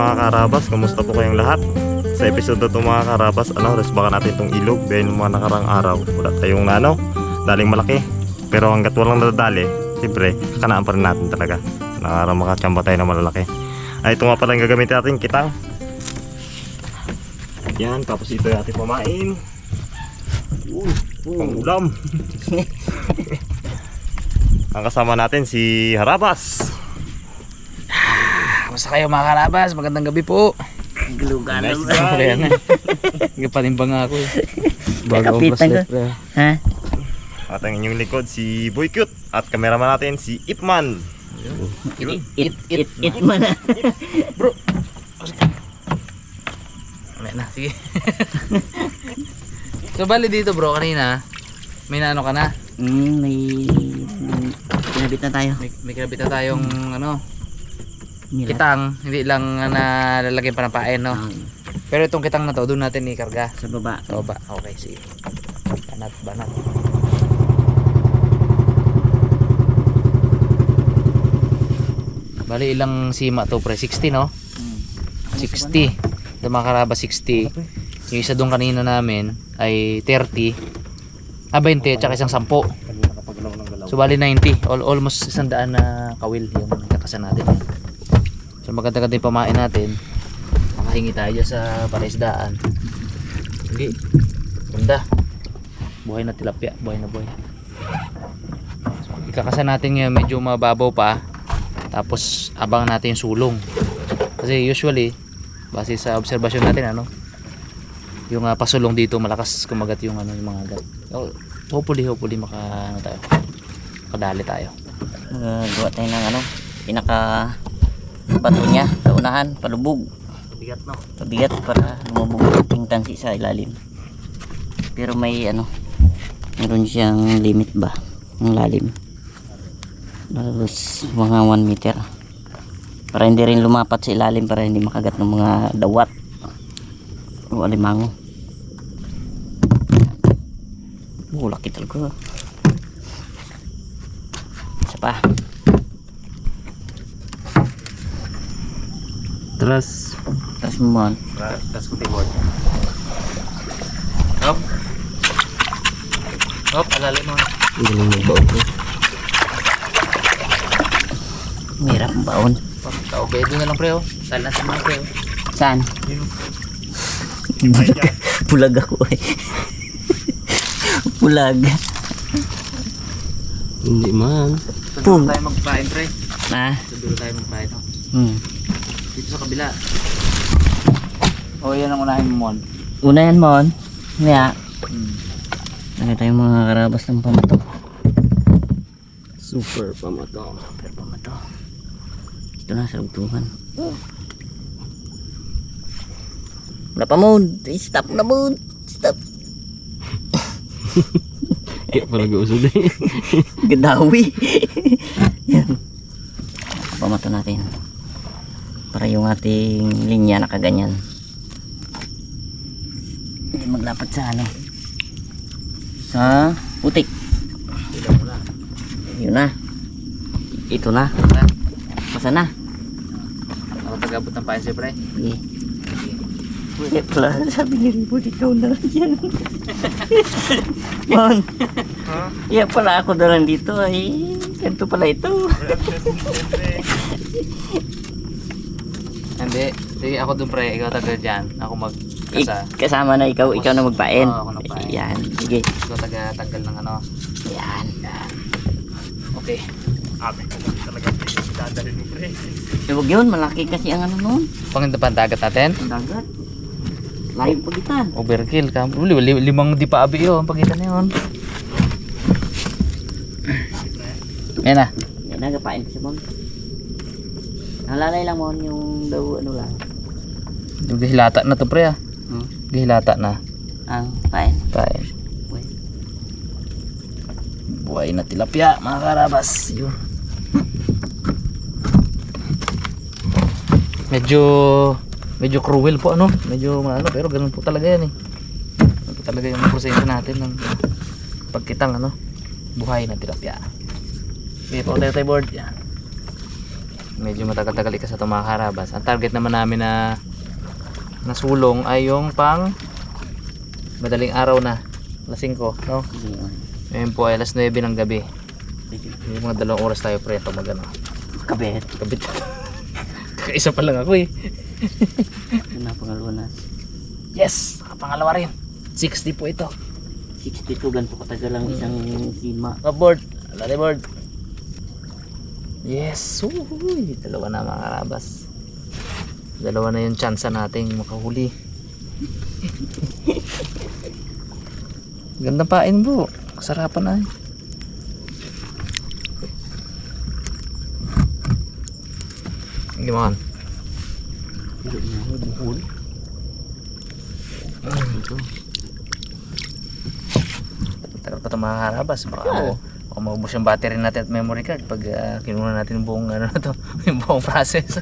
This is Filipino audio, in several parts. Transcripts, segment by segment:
mga karabas, kamusta po kayong lahat? Sa episode na ito mga karabas, resbakan natin itong ilog dahil mga nakarang araw wala tayong daling malaki. Pero hanggat walang nadadali, siyempre kanaan pa rin natin talaga. Nakarang makachamba tayo na malalaki. Ay, ito nga pala yung gagamitin natin, kitang. Yan, tapos ito yung ating pamain. Pang ulam. Ang kasama natin si Harabas. Kamusta kayo mga karabas? Magandang gabi po. Glugan Nice naman. guy. Panimbang ako eh. Kapitan ko. Ha? At ang inyong likod si Boy Cute. At kameraman natin si Ipman. It man. Bro. May na, sige. So bali dito bro, kanina may naano ka na? May kinabit na tayo. May kinabit na tayong Nila. kitang, hindi lang na lalagyan pa ng pain, no? Pero itong kitang na to, doon natin ikarga. Sa baba. Sa baba, okay, sige. Banat. Bali ilang sima to pre? 60 no? 60. Ito mga karaba 60. Yung isa doon kanina namin ay 30. 20 at saka isang 10. So bali 90. Almost 100 na kawil yung kakasan natin. So maganda-ganda yung pamain natin. Nakahingi tayo dyan sa palaisdaan. Hindi. Ganda. Buhay na tilapia. Buhay na buhay. So, ikakasan natin ngayon medyo mababaw pa. Tapos abang natin yung sulong. Kasi usually base sa obserbasyon natin yung pasulong dito malakas kumagat yung yung mga agat. So, hopefully tayo. Kadali tayo. Gawa tayo ng pinaka bato niya sa unahan, palubog. Bigat no. Pabigat para lumubog yung tansi sa ilalim. Pero may meron siyang limit ba ng lalim. Tapos mga 1 meter. Para hindi rin lumapat sa ilalim, para hindi makagat ng mga dawat o alimango. Laki talaga. Isa pa. Tras Mo man. Tapos ko tibod. Hop, alalim mo. Mahirap ang baon. Okay, doon na lang pre. Sal natin mga pre. Saan? Pulag ako eh. Pulag. hindi man. So doon tayo magpain pre. So doon tayo magpain. Dito sa kabila. Yan ang unahin mo mon. Una yan mon. Kaya lagay tayong mga karabas ng pamato. Super pamato. Ito na sa lugtungan. Wala pa mon. Stop na mon. Stop. Kaya pala gausod eh. Gadawi. Yan. Pamato natin. Para yung ating linya nakaganyan. Hindi maglapat sa sa putik. Yun na. Ito na. Basta na. Ako tagabot ng pain si pre. Sige. Pwede pala. Sabi ni Ribot, ikaw na lang yan. Mon. Iya pala ako na lang dito. Ay, ganito pala ito. Hindi. Sige ako doon pre. Ikaw taga dyan. Ako magkasa. Kasama na ikaw na magpain. Oo, ako nagpain. Yan. Sige. Ikaw taga tanggal ng Yan. Okay. Abe ko talaga dadalhin mo pre. Huwag yun. Malaki kasi ang noon. Pangindapan dagat natin. Ang dagat. Layo pagitan. Overkill ka. Limang di pa abi yun. Pagitan na yun. Yan na. Yan na. Gapain ko si Mon. Nalalay lang Mon yung daw lang. Gihilata na to pre ah. Gihilata na. Ang pain. Pain. Buhay na tilapia mga karabas. Yun. Medyo cruel po medyo pero ganun po talaga yan eh. Ganun po talaga yung proseso natin ng pagkitang buhay na tilapia. Okay, pa tayo board yan. medyo matagal-tagal ikas sa mga karabas. Ang target naman namin na nasulong ay yung pang madaling araw na, alas 5, no? Ngayon po ay alas 9 ng gabi. Yung mga 2 oras tayo pre, ito magano. Kabit. Kabit. Kakaisa pa lang ako eh. Yun na, pangalawa na. Yes! Pangalawa rin. 60 po ito. 62, ganito katagal lang isang sima. Board. Alali board. Yes. Uy, dalawa na mga karabas. Dalawa na yung chance nating makahuli. Ganda pain bro. Kasarapan na. Gimana? Tagal pa ito mga karabas. Baka maubos yung battery natin at memory card pag kinuha natin yung buong ano na to, yung buong process.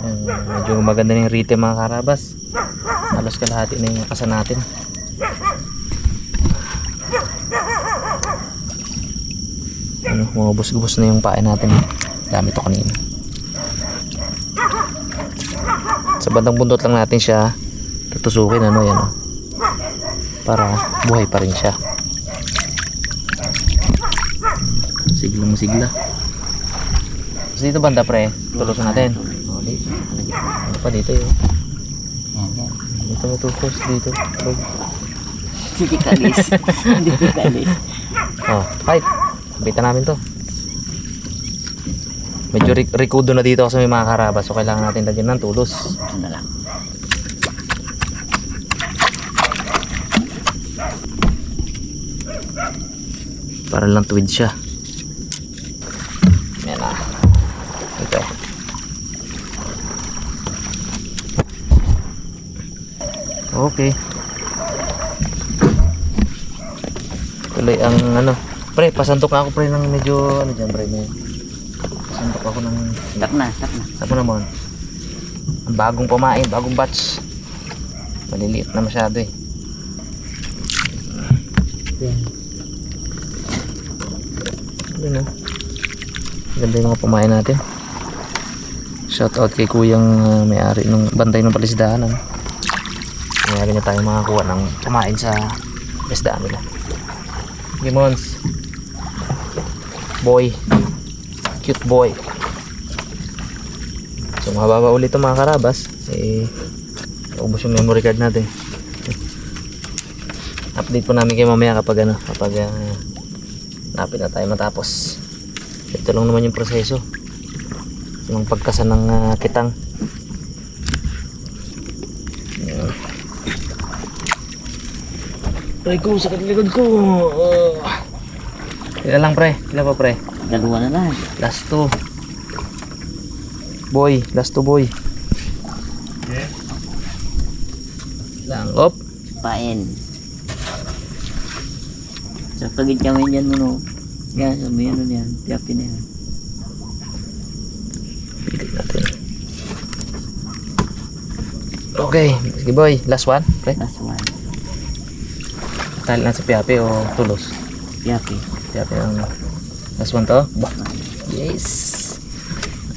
Medyo maganda na yung rhythm mga karabas. Halos kalahati na yung kasa natin. Ano, mabubos-gubos na yung pain natin. Dami to kanina. Sa bandang bundot lang natin siya tutusukin, ano yan, oh, para buhay pa rin siya. Siglang sigla. So dito banda pre, tulusan natin. Oh, dito. Ano pa dito yun? Yan. Dito matutos dito. Hindi kalis. Hindi kalis. Oh, fight. Bitan namin to. Medyo rikudo na dito kasi may mga karabas, so kailangan natin lagyan ng tulos. Ano lang. Para lang tuwid siya. Yan na. Ito. Okay. Tuloy ang ano. Pre, pasantok na ako pre ng medyo ano dyan pre. Pasantok ako ng... Tap na. Tapo naman. Ang bagong pamain, bagong batch. Maliliit na masyado eh. Yun oh. Ganda yung mga pamain natin. Shout out kay kuyang may-ari ng bantay ng palisdaan. Mayari na tayo makakuha ng pamain sa palisdaan nila. Gimons. Boy. Cute boy. So mababa ulit itong mga karabas. Ubos yung memory card natin. Update po namin kayo mamaya kapag ano, kapag napit na tayo matapos. Ito lang naman yung proseso yung pagkasa ng kitang. Ay ko, sakit likod ko. Kailan lang pre? Kailan pa pre? Dalawa na lang. Last 2 boy, last 2 boy. Okay. Lang, op. Pain. Sa pagid kami dyan mo no. Yan, sa may ano yan. Tiapin na yan. Pilit natin. Okay, sige boy, last one pre. Last one. Tali lang sa piapi o tulos. Tiapi. Piapi ang last one to. Bah. Yes.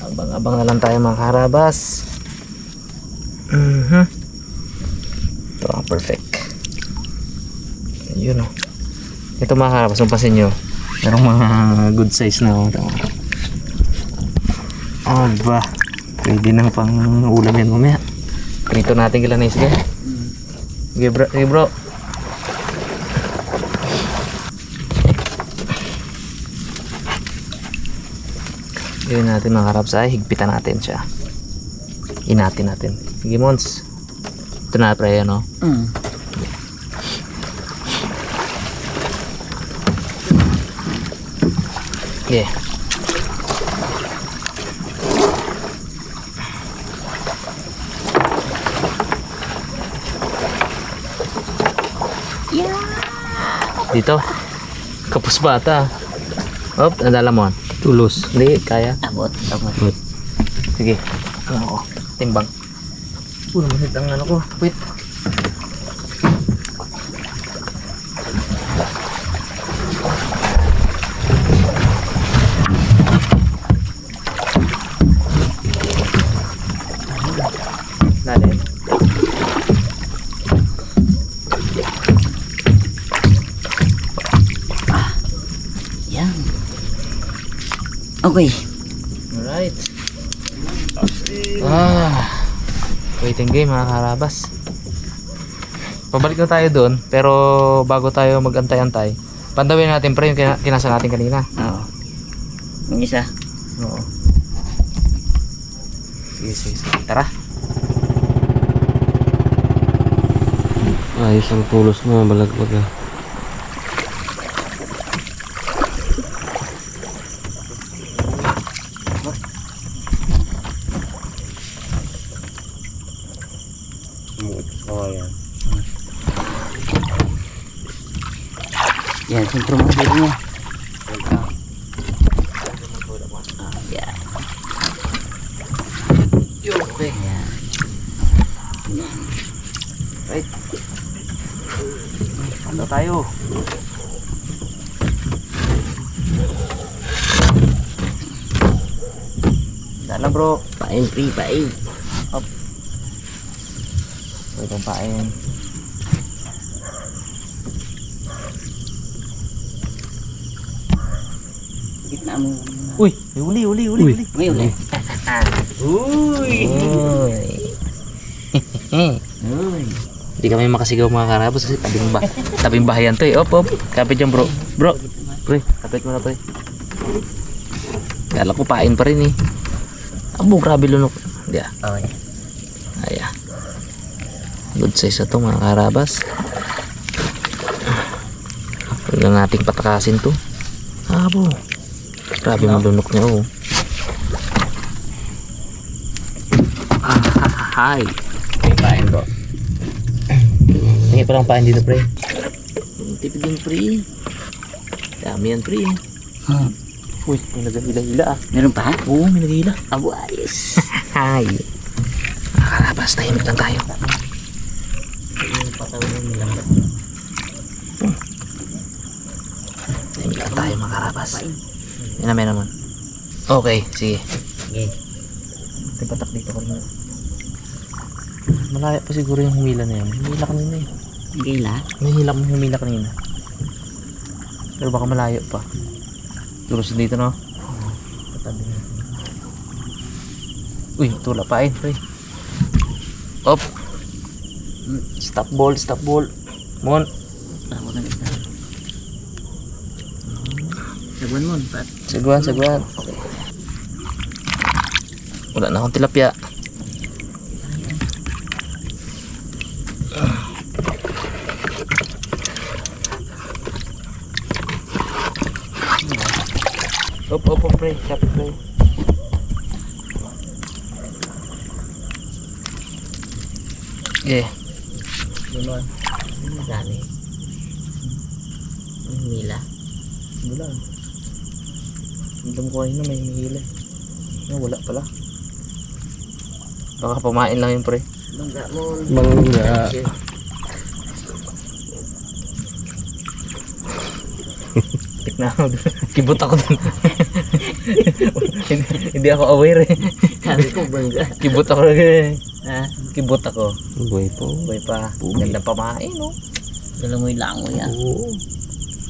Abang-abang na lang tayo mga karabas. Ito ang perfect. Yun oh. Ito mga karabas, mapasin nyo. Merong mga good size na oh. Aba. Pwede na pang ulam yan mamaya. Prito natin kila na sige. Sige bro. Sige bro. Gawin natin mga karabas ay higpitan natin siya. Inatin natin. Sige Mons. Ito na pre ano. Yeah. Dito. Kapos bata. Hop, nadala mo. Tulos. Hindi, kaya. Abot. Sige. Ano ko? Timbang. Manhit ang ano ko. Wait. Okay. Alright. Waiting game mga karabas. Pabalik na tayo doon, pero bago tayo mag-antay-antay, pandawin natin pre yung kinasa natin kanina. Oo. Yung isa. Oo. Sige. Tara. Ayos ang tulos mo, balagwag ah. Oh, yan. Yan, sentro mo dito niya. Yan. Okay. Yan. Right. Ano tayo? Dala bro. Pain, pre, pain. Ito pang pain. Gitna mo. Uy! Uli. May uli. Uy! Uy. Hindi kami makasigaw mga karabas kasi tabing bahayan to eh. Op. Kapit dyan bro. Bro. Pre, kapit mo na pre. Kala ko pain pa rin eh. Abo, grabe lunok. Hindi ah. Okay. Ayan. Good size na to mga karabas. Huwag lang nating patakasin to. Abo. Grabe malunok niya oh. Hi. May pain bro. Tingin pa lang pain dito pre. Tipid yung pre. Dami yan pre. Uy, may nagahila-hila ah. Meron pa? Oo, may nagahila. Abo, ayos. Hi. Nakarabas, tahimik lang tayo. Tahimik lang tayo mga karabas. Yan na may naman. Okay, sige. Okay. Tipatak dito ko na. Malaya pa siguro yung humila na yan. Humila kanina eh. Gila. May hilak mo humila kanina. Pero baka malayo pa. Tulos dito no? Patabi na. Uy, tula pa eh. Pre. Op. Stop ball. Mon. Tama ka na. Sabuan mo, pat. Seguan. Okay. Wala na akong tilapia. Op, pre. Kapit, pre. Yeah. Gano'n. Ang dami. Ang mila. Wala. Hindi mo kuhain na may hila. Wala pala. Baka pamain lang yun pre. Bangga mo. Bangga. Tignan ako dun. Kibot ako dun. Hindi ako aware eh. Sabi ko bangga. Kibot ako rin. Ha? Kibot ako. Buhay po. Buhay pa. Ganda pamain no. Galangoy langoy yan. Oo.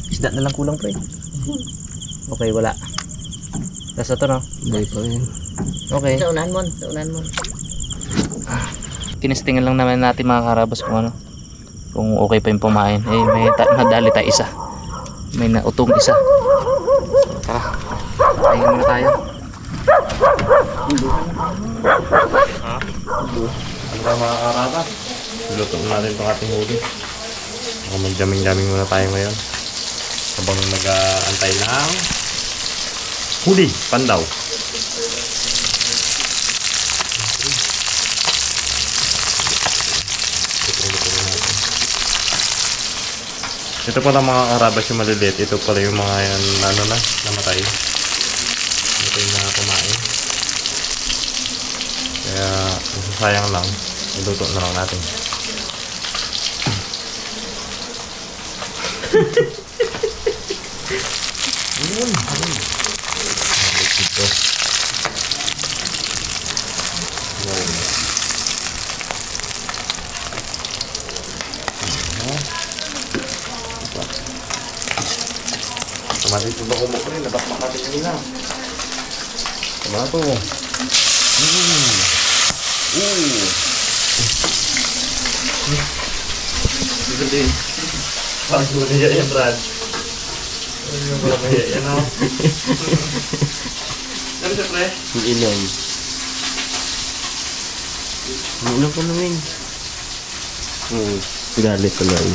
Isda na lang kulang pre. Okay, wala. Tapos ito no. Buhay pa rin. Okay. Sa unahan mo. Tinestingan lang naman natin mga karabas kung ano. Kung okay pa yung pumain. Eh, may nadali tayo isa. May nautong isa. So, tara. Tayo muna tayo. Ano ba mga karabas? Luto natin itong ating huli. Mag-jaming-jaming muna tayo ngayon. Habang nag-aantay ng huli, pandaw. Ito pala mga karabas yung maliliit. Ito pala yung mga ano na, namatay. Ito yung mga kumain. Kaya sayang lang. Iluto na lang natin. Ayun. Dito. Mati ito ba kumukuli? Nabak makati kanina. Tomato. Bago niya yan, Brad. Yan o. Ano siya, pre? Ang inom. Inom ko namin. Galit ko lang.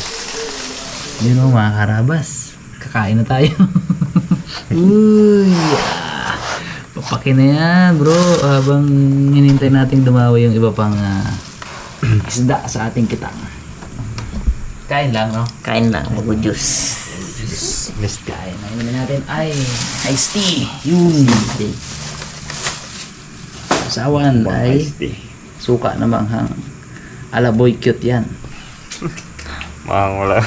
Yun o mga karabas. Kakain na tayo. Uy! Papakin na yan bro. Habang hinintay nating dumawi yung iba pang isda sa ating kitang. Kain lang no? Kain lang, mag-juice. Kain. Ang inumin natin ay iced tea. Yun. Sawan ay suka na manghang. Alaboy cute yan. Wala.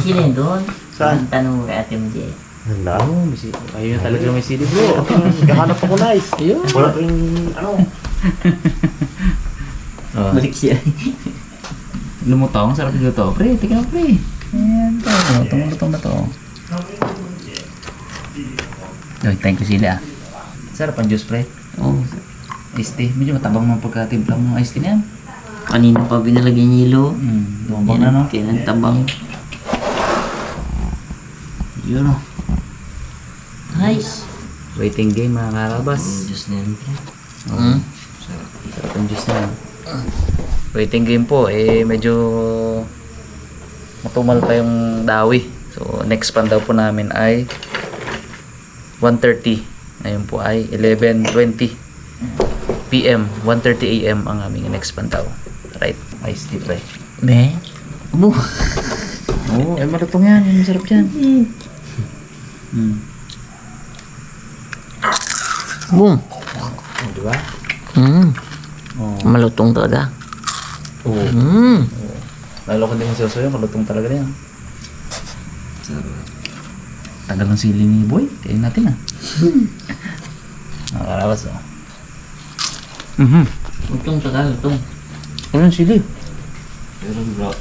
Sino yun doon? Saan? Ang tanong mo kay Ate Mjay. Wala. Oh, ayun talaga may CD bro. Kahanap ako nice. Ayun. Wala rin, ano. Oh. Balik siya. Lumutong, sarap luto. Pre, tika mo pre. Ayan to, lutong na to. Ay, thank you sila. Sarap ang juice pre. Oh, Iced tea. Medyo matabang mga pagkatimpla mo ng iced tea na yan. kanina pa binalagyan nilo. Lumabang na no? Kaya ang tabang. Yun o. Nice. Waiting game mga karabas. Diyos na yan, pre. Sarap ang juice na yan. Waiting game po, medyo matumal pa yung dawi. So, next pan daw po namin ay 1:30. Ngayon po ay 11:20 PM. 1:30 AM ang aming next pan daw. Right, iced tea pre. Be? Abo. Oo, malutong yan. Masarap yan. Boom. Diba? Oh. Malutong talaga. Oo. Mm. Lalo ko din yung sausaw yun, malutong talaga na yan. Tagal ng sili ni Boy, kain natin Nakakarawas Lutong talaga, lutong. Ano yung sili? Meron, bro.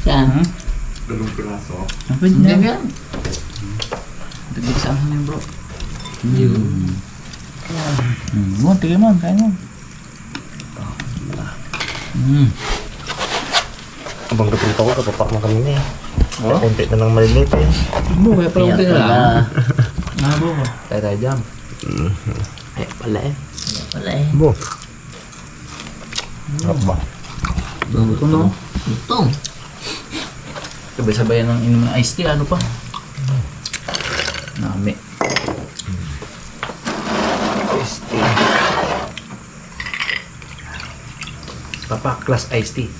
Saan? Dalawang piraso. Ang pwede na yan. Dagan. Dagdag sa akin yun bro. Mo, tigay mo, kain mo. Abang gatul ko, kapapak na kanina eh. Oh? Konti na lang maliliit eh. Mo, kaya pala Kaya konti na pala. lang. Nga bro. Tayo tayo dyan. Kaya pala eh. Kaya pala eh. Bo. Harap ba? Ito no? Lutong. Sabay-sabayan ng inom ng iced tea, ano pa? Nami. Papa class iced tea.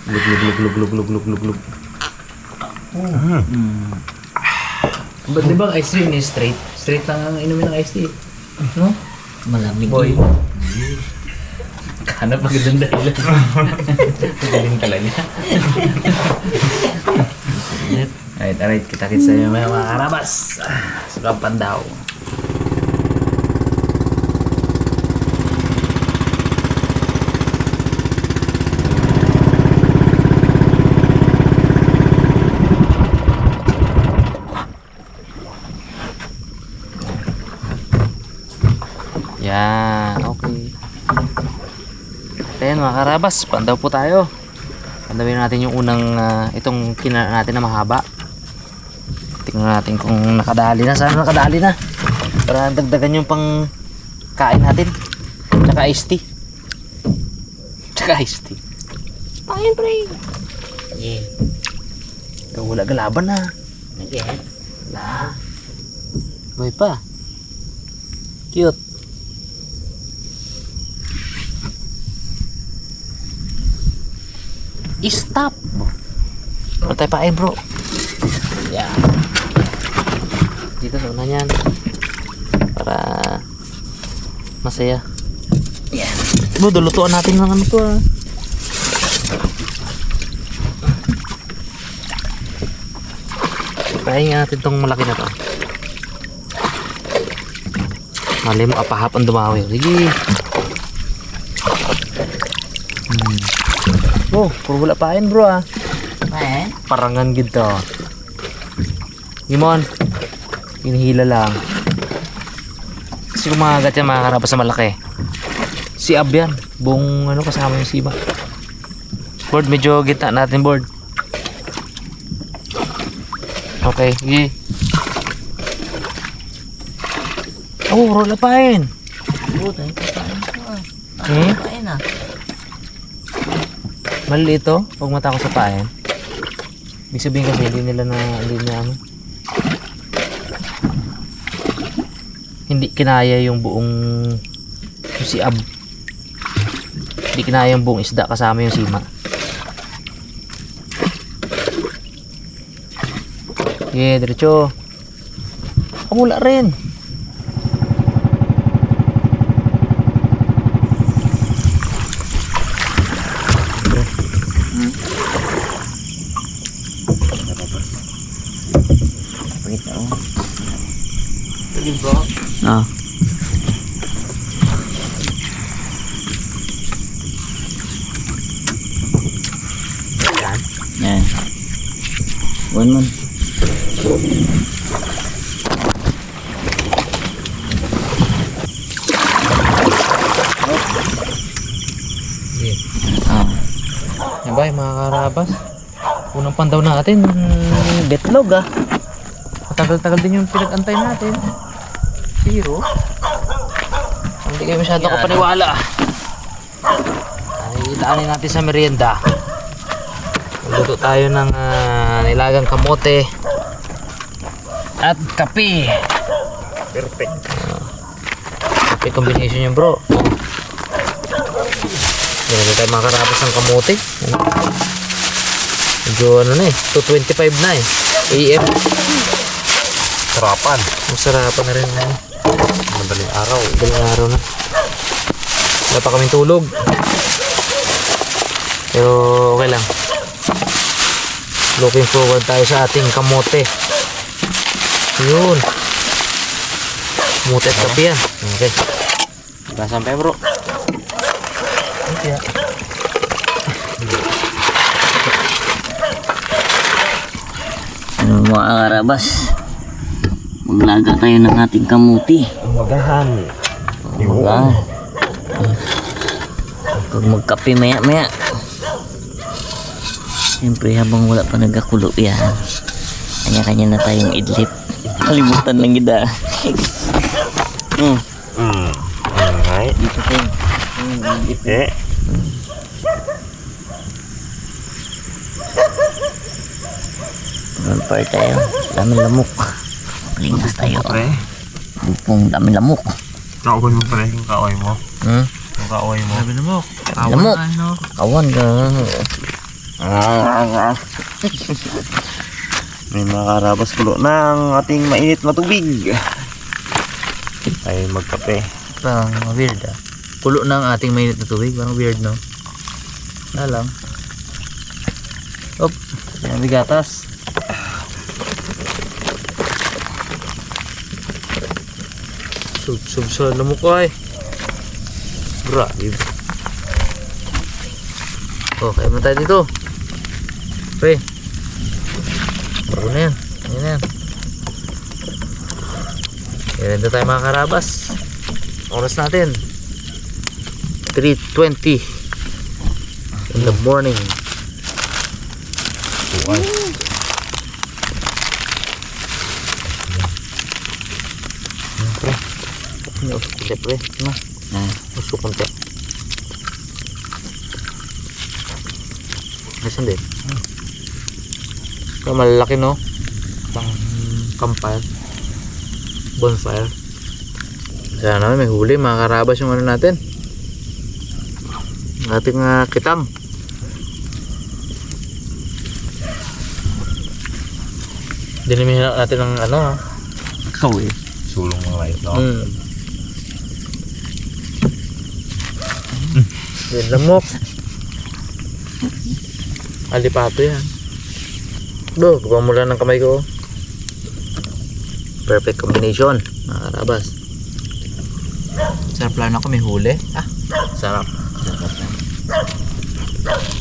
Glug glug glug glug glug glug glug glug. Ba't di ba ang iced tea ni straight? Straight lang ang inumin ng iced tea. No? Malamig. Boy. Hanap magandang dahilan. Magaling talaga. Alright, kita-kits sa inyo mga karabas. Sa Kampan daw. Yan, okay. Ayan mga karabas, pandaw po tayo. Pandawin natin yung unang itong kina natin na mahaba. Tingnan natin kung nakadali na. Sana nakadali na. Para dagdagan yung pang kain natin. Tsaka iced tea. Tsaka iced tea. Pain pre. Yeah. Ito wala galaban na. Again. Wala. Boy pa. Cute. Stop. Wala tayo pain bro. Yan. Dito sa una niyan. Para masaya. Yan. Bro, dulutuan natin ng ano to Pahin nga natin tong malaki na to. Mali mo apahap ang dumawi. Sige. Oh, puro wala pain bro Eh? Parangan gitu. Gimon. Hinihila lang. Kasi kumagat yan mga karabas sa malaki. Si Ab yan. Buong ano kasama yung sima. Board, medyo gitna natin board. Okay, sige. Oh, roll apain. Buta, kapain ko ah. Hmm? Kapain ah. Mali ito. Huwag mata ko sa pain. Ibig sabihin kasi hindi nila na ano. Hindi kinaya yung buong yung si Ab. Hindi kinaya yung buong isda kasama yung sima. Okay, diretso. Wala rin. Pagit na oh. Diba? Ah. Yan. One man. Okay. Ah. Yan ba yung mga karabas? Unang pandaw natin, betlog ah. Matagal-tagal din yung pinag-antay natin. Pero, hindi kayo masyado kapaniwala. Ay, daanin natin sa merienda. Magluto tayo ng nilagang kamote at kape. Perfect. Kape combination yun bro. Yan tayo mga karabas ng kamote. Medyo ano na eh, 2:25 na eh. AM. Sarapan. Masarapan na rin na. Madaling araw. Daling araw na. Wala pa kaming tulog. Pero okay lang. Looking forward tayo sa ating kamote. Yun. Kamote at kape yan. Okay. Sampai bro. Okay. Ano mga karabas? Maglaga tayo ng ating kamuti. Umagahan. Umaga. Pag magkape maya maya. Siyempre habang wala pa nagkakulo yan, kanya-kanya na tayong idlip. Kalimutan lang gida. Alright. Dito tayo. Idlip. Eh. Par tayo. Daming lamok. Lingas tayo. Pre. Bupong daming lamok. Kaaway mo pre. Yung kaaway mo. Yung kaaway mo. Sabi na mo. Lamok. Kawan ka. May mga karabas kulo ng ating mainit na tubig. Ay magkape. Parang weird ah. Kulo ng ating mainit na tubig. Parang weird no? Na lang. Op. Yan bigatas. Sub sa lamok ko ay. Grabe. Oh, kaya mo tayo dito. Pre. Bago na yan. Ayan na yan. Yan na tayo mga karabas. Oras natin 3:20 in the morning. Buwan. Siyempre, no? Usok konti. Nasaan din? Malaki no? Pang campfire. Bonfire. Sana naman may huli mga karabas yung ano natin. Ating kitang. Dinimin natin ng ano. Ikaw eh. Sulong mga light, no? Yan lamok. Alipato yan. Do, gawa mo lang ng kamay ko. Perfect combination, mga karabas. Sarap lang ako, may huli. Sarap.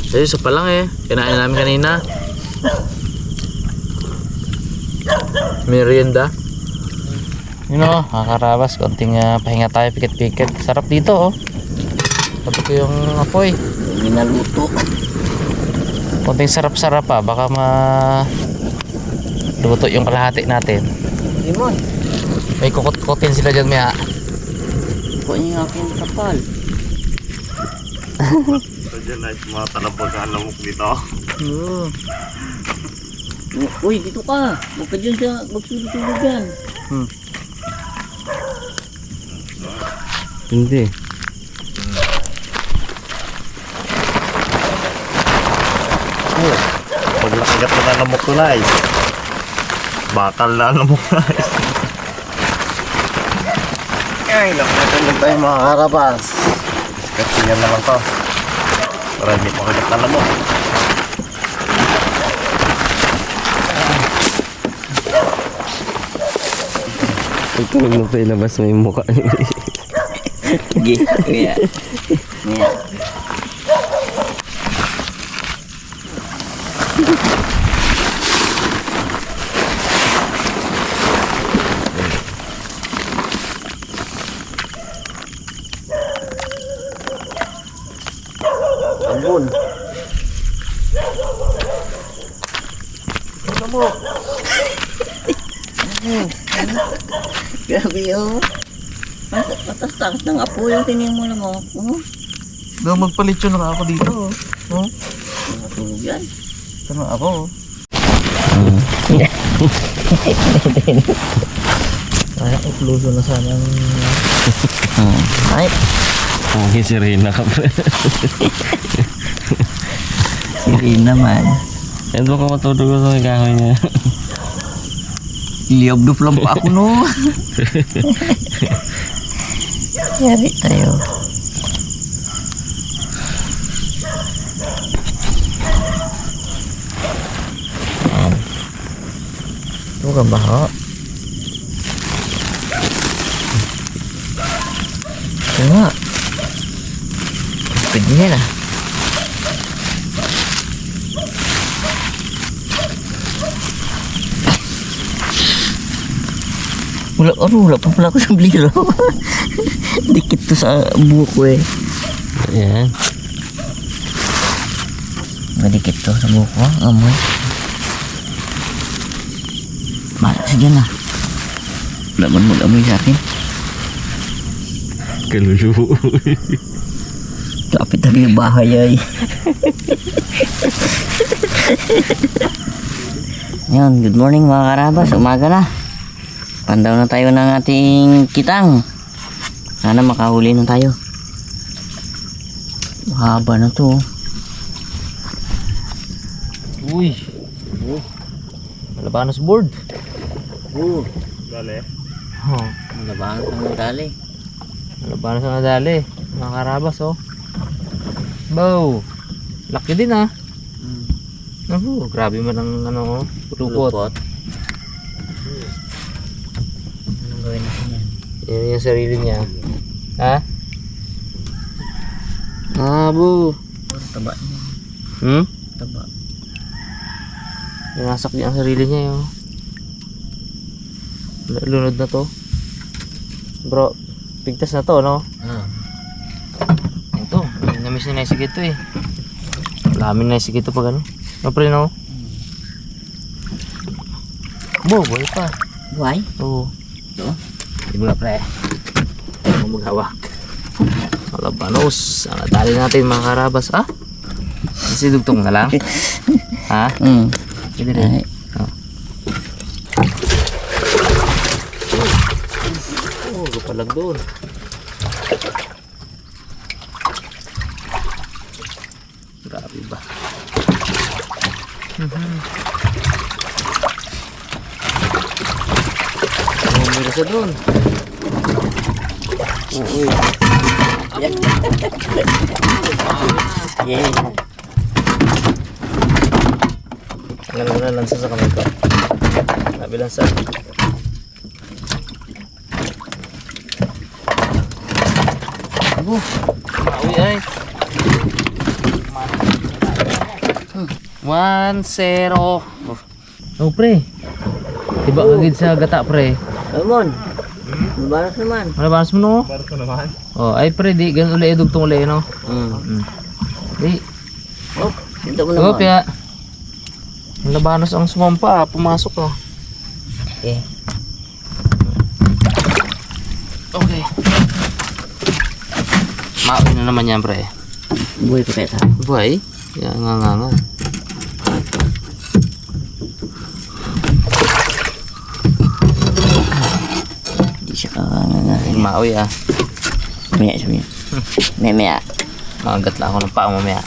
So, isa pa lang eh. Kinain namin kanina. Merienda. Yun o, mga karabas, konting pahinga tayo, pikit-pikit. Sarap dito oh. Sabi ko yung apoy. Minaluto. Konting sarap-sarap pa, baka luto yung kalahati natin. Limon. May kukut-kutin sila dyan maya. Kuha niyo yung aking kapal. So dyan ay mga talabog ang lamok dito. Oo. Uy, dito ka. Huwag ka dyan sa magsulog-sulog yan. Hindi. Oh, pag nakagat na ng lamok ko guys. Bakal na ang lamok guys. Ay, nakakatan lang tayo mga karabas. Kasi yan na lang to. Para hindi makagat na lamok. Pag tulog mo pa ilabas mo yung mukha. Sige, kuya. Kuya. Ambon. Grabe yun. Matas-takas ng apo yung tining mo lang oh. Daw magpalitso na ako dito oh. Matulog yan. Tama ako. Ay, upload na sana ang... Ay, Pogi si Rina ka pre. sige naman. Yan ba ka matulog ko sa kahoy niya? Liabdof lang pa ako no. Yari tayo. Ito ka ba ha? Ito nga. Pwede niya na. Wala pa pala ako sa bliro. Dikit to sa buko eh. Yan. Madikit to sa buko. Amoy. Sige na. Wala man mag-amoy sa akin. Kaluluo. Kapit na yung bahay ay. Yun, good morning mga karabas. Umaga na. Pandaw na tayo ng ating kitang. Sana makahuli na tayo. Mahaba na to. Uy! Malabanos board. Dali. Oh, Malabahan sa mga dali. malabanos na nadali. Mga karabas oh. Bow! Laki din ah. Oh, grabe man ang ano, lupot. Anong gawin natin yan? Yan yung sarili niya. Ha? Bo. Taba niya. Taba. Ninasak niya ang sarili niya yun. Lunod na to. Bro, pigtas na to, no? Ito, namiss ni Naisig ito eh. Lamin Naisig ito pag ano. No, pre, no? Buhay pa. Why? Oo. Ito? Hindi mo na, pre. Hindi mo maghawak. Malabanos. Ang natali natin mga karabas. Ah? Kasi dugtong na lang. Ha? Pwede rin. Oh. Oh, gupalag doon. Grabe ba? Bumira siya doon. Yeah. Alam na lansa sa kamay ko. Sabi lansa. Maui ay. 1-0. Oh pre. Diba kagid sa gata pre? Ramon. Baras naman. Ano ba mo no? Barat ko naman. Oh, ay pre, di ganun uli dugtong uli no. Di. Oh, ito mo Oh, naman. kaya labanos ang sumampa, pumasok ka. Okay. Okay. Maoy na naman yan, pre. Buhay pa kaya tayo. Buhay? Yan nga. Hindi siya kakanganga. Maoy ah. Maya siya. Maya. Magat lang ako ng paa mamaya.